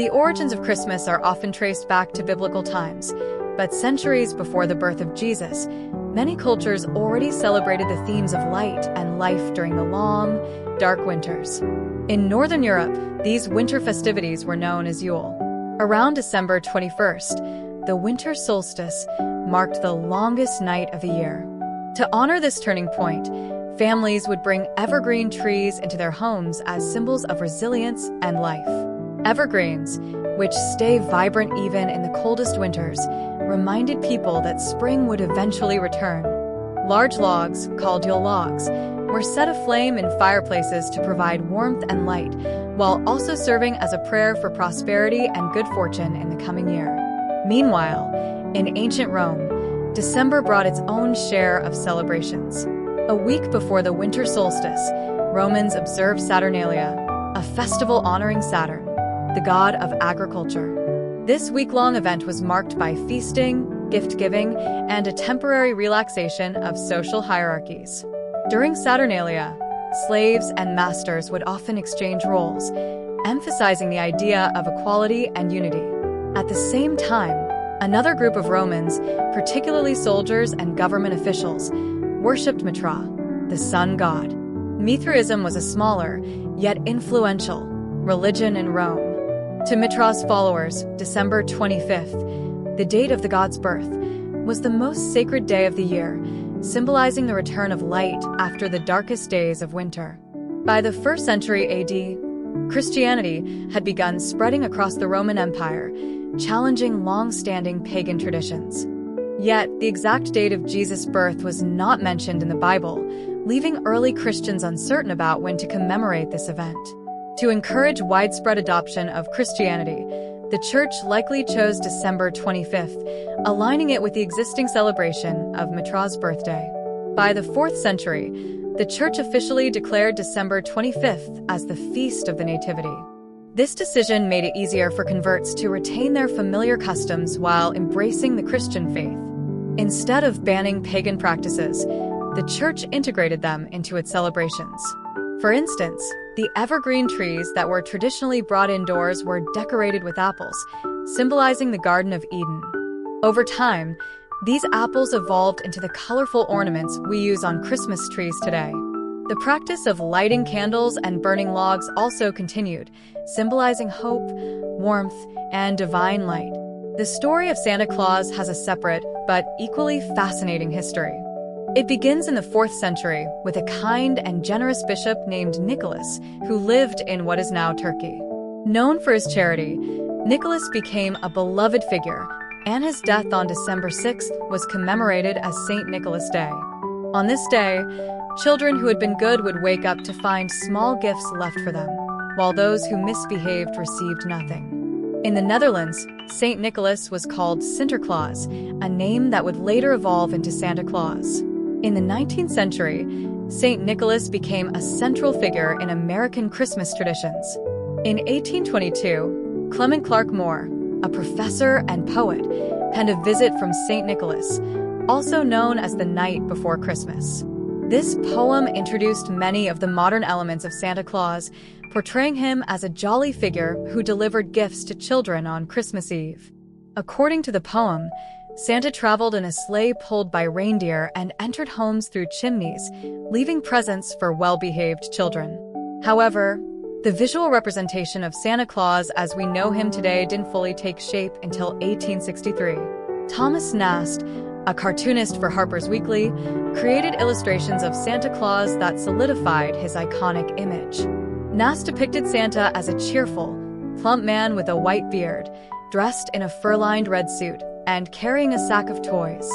The origins of Christmas are often traced back to biblical times, but centuries before the birth of Jesus, many cultures already celebrated the themes of light and life during the long, dark winters. In Northern Europe, these winter festivities were known as Yule. Around December 21st, the winter solstice marked the longest night of the year. To honor this turning point, families would bring evergreen trees into their homes as symbols of resilience and life. Evergreens, which stay vibrant even in the coldest winters, reminded people that spring would eventually return. Large logs, called Yule logs, were set aflame in fireplaces to provide warmth and light, while also serving as a prayer for prosperity and good fortune in the coming year. Meanwhile, in ancient Rome, December brought its own share of celebrations. A week before the winter solstice, Romans observed Saturnalia, a festival honoring Saturn, the god of agriculture. This week-long event was marked by feasting, gift-giving, and a temporary relaxation of social hierarchies. During Saturnalia, slaves and masters would often exchange roles, emphasizing the idea of equality and unity. At the same time, another group of Romans, particularly soldiers and government officials, worshipped Mitra, the sun god. Mithraism was a smaller, yet influential, religion in Rome. To Mitra's followers, December 25th, the date of the god's birth, was the most sacred day of the year, symbolizing the return of light after the darkest days of winter. By the 1st century AD, Christianity had begun spreading across the Roman Empire, challenging long-standing pagan traditions. Yet, the exact date of Jesus' birth was not mentioned in the Bible, leaving early Christians uncertain about when to commemorate this event. To encourage widespread adoption of Christianity, the Church likely chose December 25th, aligning it with the existing celebration of Mitra's birthday. By the 4th century, the Church officially declared December 25th as the Feast of the Nativity. This decision made it easier for converts to retain their familiar customs while embracing the Christian faith. Instead of banning pagan practices, the Church integrated them into its celebrations. For instance, the evergreen trees that were traditionally brought indoors were decorated with apples, symbolizing the Garden of Eden. Over time, these apples evolved into the colorful ornaments we use on Christmas trees today. The practice of lighting candles and burning logs also continued, symbolizing hope, warmth, and divine light. The story of Santa Claus has a separate, but equally fascinating history. It begins in the 4th century with a kind and generous bishop named Nicholas, who lived in what is now Turkey. Known for his charity, Nicholas became a beloved figure, and his death on December 6th was commemorated as St. Nicholas Day. On this day, children who had been good would wake up to find small gifts left for them, while those who misbehaved received nothing. In the Netherlands, St. Nicholas was called Sinterklaas, a name that would later evolve into Santa Claus. In the 19th century, St. Nicholas became a central figure in American Christmas traditions. In 1822, Clement Clark Moore, a professor and poet, penned a visit from St. Nicholas, also known as The Night Before Christmas. This poem introduced many of the modern elements of Santa Claus, portraying him as a jolly figure who delivered gifts to children on Christmas Eve. According to the poem, Santa traveled in a sleigh pulled by reindeer and entered homes through chimneys, leaving presents for well-behaved children. However, the visual representation of Santa Claus as we know him today didn't fully take shape until 1863. Thomas Nast, a cartoonist for Harper's Weekly, created illustrations of Santa Claus that solidified his iconic image. Nast depicted Santa as a cheerful, plump man with a white beard, dressed in a fur-lined red suit, and carrying a sack of toys.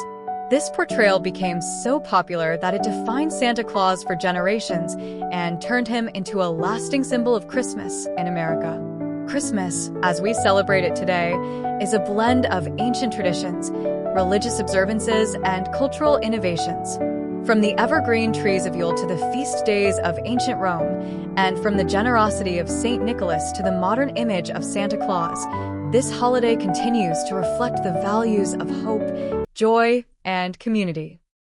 This portrayal became so popular that it defined Santa Claus for generations and turned him into a lasting symbol of Christmas in America. Christmas, as we celebrate it today, is a blend of ancient traditions, religious observances, and cultural innovations. From the evergreen trees of Yule to the feast days of ancient Rome, and from the generosity of St. Nicholas to the modern image of Santa Claus, this holiday continues to reflect the values of hope, joy, and community.